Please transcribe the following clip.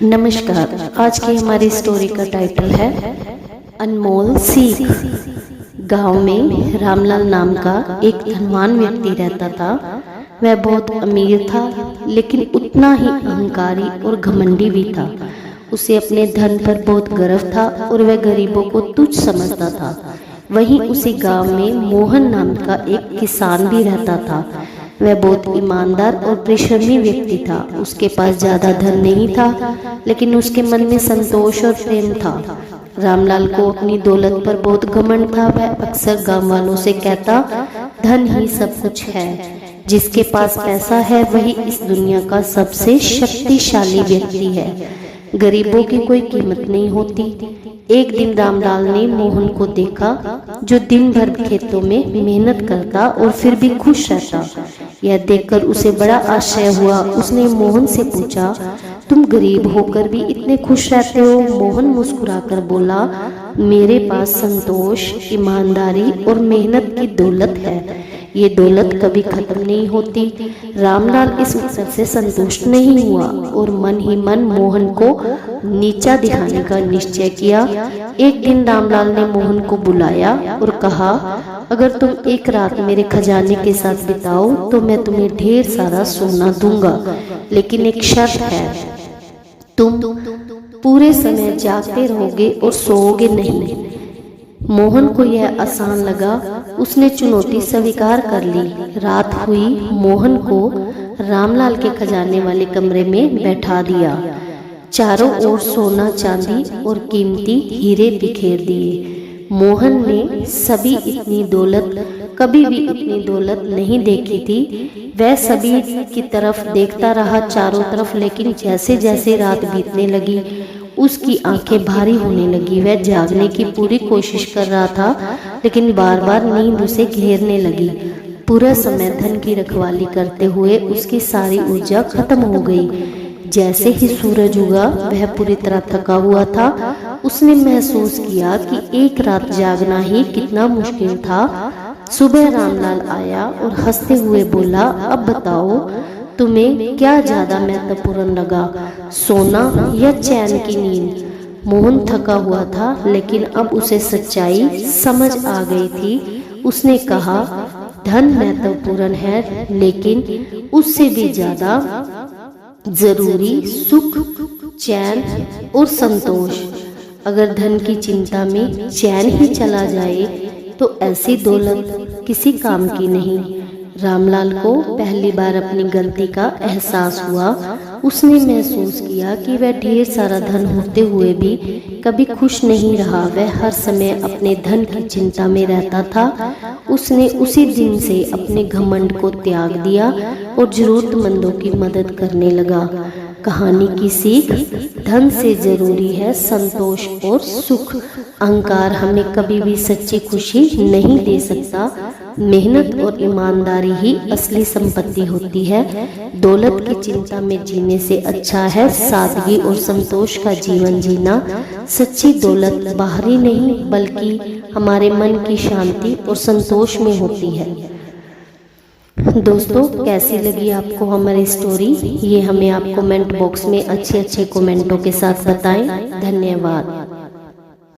नमस्कार। आज की हमारी स्टोरी का टाइटल है अनमोल सीख। गांव में रामलाल नाम का एक धनवान व्यक्ति रहता था। वह बहुत अमीर था, लेकिन उतना ही अहंकारी और घमंडी भी था। उसे अपने धन पर बहुत गर्व था और वह गरीबों को तुच्छ समझता था। वहीं उसी गांव में मोहन नाम का एक किसान भी रहता था। वह बहुत ईमानदार और परिश्रमी व्यक्ति था। उसके पास ज्यादा धन नहीं था, लेकिन उसके मन में संतोष और प्रेम था। रामलाल को अपनी दौलत पर बहुत घमंड था। वह अक्सर गांव वालों से कहता, धन ही सब कुछ है, जिसके पास पैसा है वही इस दुनिया का सबसे शक्तिशाली व्यक्ति है। गरीबों की कोई कीमत नहीं होती। एक दिन रामलाल ने मोहन को देखा, जो दिन भर खेतों में मेहनत करता और फिर भी खुश रहता। यह देखकर उसे बड़ा आश्चर्य हुआ। उसने मोहन से पूछा, तुम गरीब होकर भी इतने खुश रहते हो? मोहन मुस्कुराकर बोला, मेरे पास संतोष, ईमानदारी और मेहनत की दौलत है। ये दौलत कभी खत्म नहीं होती। रामलाल इस उत्तर से संतुष्ट नहीं हुआ और मन ही मन मोहन को नीचा दिखाने का निश्चय किया। एक दिन रामलाल ने मोहन को बुलाया और कहा, अगर तुम एक रात मेरे खजाने के साथ बिताओ तो मैं तुम्हें ढेर सारा सोना दूंगा, लेकिन एक शर्त है, तुम पूरे समय जागते रहोगे और सोओगे नहीं। मोहन को यह आसान लगा। उसने चुनौती स्वीकार कर ली। रात हुई। मोहन को रामलाल के खजाने वाले कमरे में बैठा दिया। चारों ओर सोना, चांदी और कीमती हीरे बिखेर दिए। मोहन ने कभी भी इतनी दौलत नहीं देखी थी। वह सभी की तरफ देखता रहा, चारों तरफ, लेकिन जैसे जैसे रात बीतने लगी उसकी आंखें भारी होने लगी। वह जागने की पूरी कोशिश कर रहा था, लेकिन बार बार नींद उसे घेरने लगी। पूरा समय धन की रखवाली करते हुए उसकी सारी ऊर्जा खत्म हो गई। जैसे ही सूरज उगा, वह पूरी तरह थका हुआ था। उसने महसूस किया कि एक रात जागना ही कितना मुश्किल था। सुबह रामलाल आया और हंसते हुए बोला, अब बताओ, तुम्हें क्या ज्यादा महत्वपूर्ण लगा, सोना या चैन की नींद? मोहन थका हुआ था, लेकिन अब उसे सच्चाई समझ आ गई थी। उसने कहा, धन महत्वपूर्ण है, लेकिन उससे भी ज्यादा जरूरी सुख, चैन और संतोष। अगर धन की चिंता में चैन ही चला जाए तो ऐसी दौलत किसी काम की नहीं। रामलाल को पहली बार अपनी गलती का एहसास हुआ। उसने महसूस किया कि वह ढेर सारा धन होते हुए भी कभी खुश नहीं रहा। वह हर समय अपने धन की चिंता में रहता था। उसने उसी दिन से अपने घमंड को त्याग दिया और जरूरतमंदों की मदद करने लगा। कहानी की सीख, धन से जरूरी है संतोष और सुख। अहंकार हमें कभी भी सच्ची खुशी नहीं दे सकता। मेहनत और ईमानदारी ही असली संपत्ति होती है। दौलत की चिंता में जीने से अच्छा है सादगी और संतोष का जीवन जीना। सच्ची दौलत बाहरी नहीं, बल्कि हमारे मन की शांति और संतोष में होती है। दोस्तों, कैसी लगी आपको हमारी स्टोरी? ये हमें आप कमेंट बॉक्स में अच्छे कमेंटों के साथ बताएं। धन्यवाद।